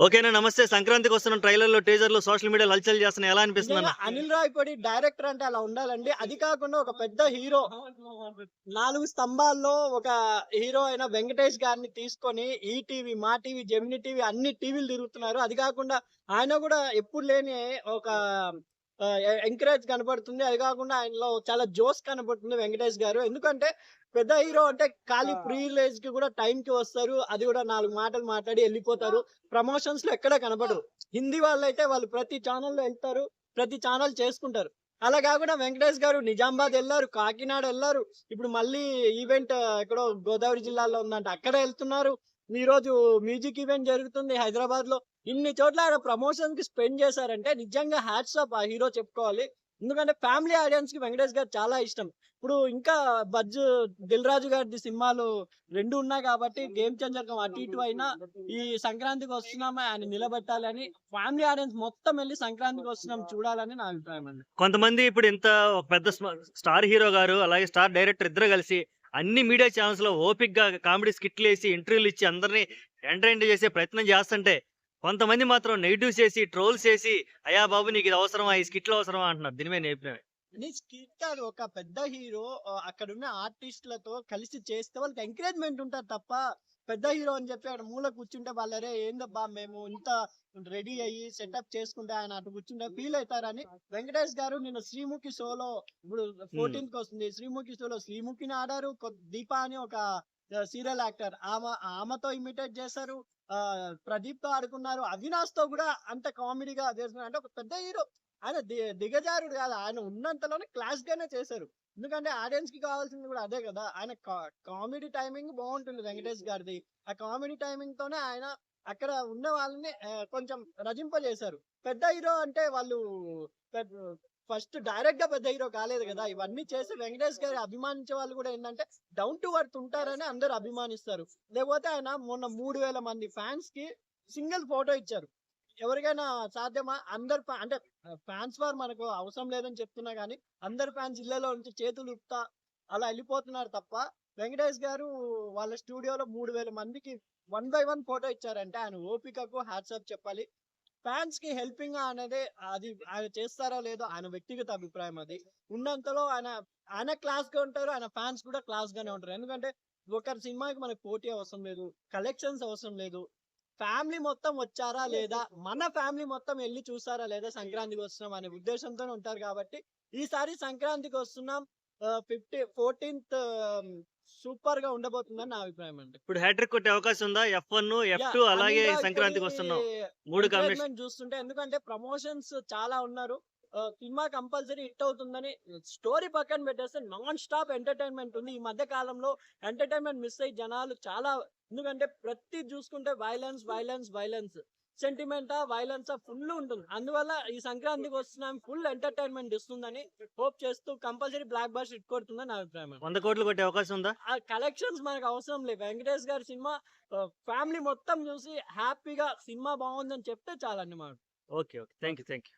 ఓకేనా. నమస్తే. సంక్రాంతికి వస్తున్న ట్రైలర్‌లు, టీజర్‌లు సోషల్ మీడియాలో హల్చల్ చేస్తున్నాయి. ఎలా నిజంగా అనిపిస్తుందన్న? అనిల్ రావిపూడి డైరెక్టర్ అంటే అలా ఉండాలండి. అది కాకుండా ఒక పెద్ద హీరో 4 స్తంభాల్లో ఒక హీరో అయిన వెంకటేష్ గారిని తీసుకొని ఈటీవీ, మా టీవీ, జెమినీ టీవీ అన్ని టీవీలు తిరుగుతున్నారు. అది కాకుండా ఆయన గూడా ఎప్పుడు లేని ఒక ఎంకరేజ్ కనపడుతుంది. అది కాకుండా ఆయనలో చాలా జోష్ కనపడుతుంది వెంకటేష్ గారు. ఎందుకంటే పెద్ద హీరో అంటే ఖాళీ ప్రీ రిలీజ్‌కి కూడా టైంకి వస్తారు. అది కూడా 4 మాటలు మాట్లాడి ఎళ్ళిపోతారు. ప్రమోషన్స్‌లో ఎక్కడ కనపడరు. హిందీ వాళ్ళైతే వాళ్ళు ప్రతి ఛానెల్‌లో ఎళ్తారు. ప్రతి ఛానెల్ చేసుకుంటారు. అలా కాకుండా వెంకటేష్ గారు నిజామాబాద్ ఎళ్లారు, కాకినాడ ఎళ్లారు. ఇప్పుడు మళ్ళీ ఈవెంట్ ఎక్కడో గోదావరి జిల్లాలో ఉందంట. అక్కడ ఎళ్తున్నారు. ఈరోజు మ్యూజిక్ ఈవెంట్ జరుగుతుంది హైదరాబాద్‌లో. ఇన్ని చోట్ల ఆయన ప్రమోషన్‌కి స్పెండ్ చేశారంటే నిజంగా హ్యాట్స్ ఆఫ్ ఆ హీరో చెప్పుకోవాలి. ఎందుకంటే ఫ్యామిలీ ఆడియన్స్‌కి వెంకటేష్ గారు చాలా ఇష్టం. ఇప్పుడు ఇంకా 'దిల్ రాజు' గారిది సినిమాలు 2 ఉన్నాయి కాబట్టి గేమ్ చేంజర్ అటు ఇటు అయినా ఈ సంక్రాంతికి వస్తున్నామే ఆయన నిలబెట్టాలని ఫ్యామిలీ ఆడియన్స్ మొత్తం ఎళ్లి సంక్రాంతికి వస్తున్నాం చూడాలని నా అభిప్రాయం అండి. కొంతమంది ఇప్పుడు ఇంత ఒక పెద్ద స్టార్ హీరో గారు, అలాగే స్టార్ డైరెక్టర్ ఇద్దరు కలిసి అన్ని మీడియా ఛానెల్స్‌లో ఓపికగా కామెడీ స్కిట్‌లేసి, ఇంటర్వ్యూలిచ్చి అందరిని ఎంటర్‌టైన్ చేసే ప్రయత్నం చేస్తుంటే, కొంతమంది మాత్రం నెగెటివ్స్ చేసి, ట్రోల్స్ చేసి, "అయ్యా బాబు నీకిది అవసరమా? ఈ స్కిట్‌లు అవసరమా?" అంటున్నారు. దీని మీద నీ అభిప్రాయం? అని స్కిట్ కాదు. ఒక పెద్ద హీరో అక్కడున్న ఆర్టిస్ట్‌లతో కలిసి చేస్తే వాళ్ళకి ఎంకరేజ్‌మెంట్ ఉంటది తప్ప, పెద్ద హీరో అని చెప్పి అక్కడ మూల కూర్చుంటే వాళ్ళు "అరే! ఏందబ్బా మేము ఇంత రెడీ అయ్యి సెటప్ చేసుకుంటే ఆయన అటు కూర్చుంటే ఫీల్ అయితారని" వెంకటేష్ గారు నిన్న 'శ్రీముఖి' షోలో ఇప్పుడు హ్మ్. 14కి వస్తుంది. 'శ్రీముఖి' షోలో శ్రీముఖిని ఆడారు. దీప అని ఒక సీరియల్ యాక్టర్ ఆమెతో ఇమిటేట్ చేశారు. 'ప్రదీప్‌తో' ఆడుకున్నారు. 'అవినాష్‌తో' కూడా అంత కామెడీగా చేస్తున్నారు. అంటే ఒక పెద్ద హీరో ఆయన దిగజారుడు గాదు. ఆయన ఉన్నంతలోనే క్లాస్‌గానే చేశారు. ఎందుకంటే ఆడియన్స్‌కి కావాల్సింది గూడా అదే గదా! ఆయన కామెడీ టైమింగ్ బావుంటుంది వెంకటేష్ గారిది. ఆ కామెడీ టైమింగ్‌తోనే ఆయన అక్కడ ఉన్న వాళ్ళని కొంచెం రజింపజేశారు. పెద్ద హీరో అంటే వాళ్ళు పెద్ ఫస్ట్ డైరెక్ట్‌గా పెద్ద హీరో కాలేదు గదా! ఇవన్నీ చేసి వెంకటేష్ గారి అభిమానించే వాళ్ళు గూడా ఏందంటే డౌన్ టు ఎర్త్ ఉంటారని అందరూ అభిమానిస్తారు. లేకపోతే ఆయన మొన్న 3000 మంది ఫ్యాన్స్‌కి సింగిల్ ఫోటో ఇచ్చారు. ఎవరికైనా సాధ్యమా? అందరు అంటే ఫాన్స్ వార్ మనకు అవసరం లేదని చెప్తున్నా గానీ, అందరు ఫాన్స్ ఇళ్ళలో నుంచి చేతులూపుతా అలా ఎళ్ళిపోతున్నారు తప్ప, వెంకటేష్ గారు వాళ్ళ స్టూడియోలో 3000 మందికి వన్ బై వన్ ఫోటో ఇచ్చారంటే ఆయన ఓపికకు హాట్స్ ఆఫ్ చెప్పాలి. ఫాన్స్‌కి హెల్పింగ్ అనేది అది ఆయన చేస్తారో లేదో ఆయన వ్యక్తిగత అభిప్రాయం అది. ఉన్నంతలో ఆయన క్లాస్‌గా ఉంటారు. ఆయన ఫాన్స్ కూడా క్లాస్‌గానే ఉంటారు. ఎందుకంటే ఒకరి సినిమాకి మనకు పోటీ అవసరం లేదు. కలెక్షన్స్ అవసరం లేదు. ఫ్యామిలీ మొత్తం వచ్చారా లేదా? మన ఫ్యామిలీ మొత్తం ఎళ్లి చూసారా లేదా సంక్రాంతికొస్తున్నాం అనే ఉద్దేశంతోనే ఉంటారు కాబట్టి, ఈసారి సంక్రాంతికొస్తున్నాం 14థ్ సూపర్‌గా ఉండబోతుందని నా అభిప్రాయం అండి. ఇప్పుడు హ్యాట్రిక్ కొట్టే అవకాశం ఉందా? ఎఫ్1, ఎఫ్2 అలాగే అనిల్ రావిపూడి సంక్రాంతికొస్తున్నాం. 3 కాంబినేషన్. ఎంకరేజ్‌మెంట్ చూస్తుంటే ఎందుకంటే ప్రమోషన్స్ చాలా ఉన్నారు. సినిమా కంపల్సరీ హిట్ అవుతుందని స్టోరీ పక్కన పెట్టేస్తే నాన్ స్టాప్ ఎంటర్‌టైన్‌మెంట్ ఉంది. ఈ మధ్య కాలంలో ఎంటర్‌టైన్‌మెంట్ మిస్ అయ్యి జనాలు చాలా ఎందుకంటే ప్రతిది చూసుకుంటే వైలెన్స్. సెంటిమెంటా, వైలెన్సా ఫుల్ ఉంటుంది. అందువల్ల ఈ సంక్రాంతికి వస్తున్నాం ఫుల్ ఎంటర్‌టైన్‌మెంట్ ఇస్తుందని హోప్ చేస్తూ కంపల్సరీ బ్లాక్ బస్టర్ హిట్ కొడుతుందని నా అభిప్రాయం. 100 కోట్లు కొట్టే అవకాశం ఉందా? ఆ కలెక్షన్స్ మనకు అవసరం లేదు. వెంకటేష్ గారి సినిమా ఫ్యామిలీ మొత్తం చూసి హ్యాపీగా సినిమా బావుందని చెప్తే చాలండి మాకు. Okay. Okay. Thank you. Thank you.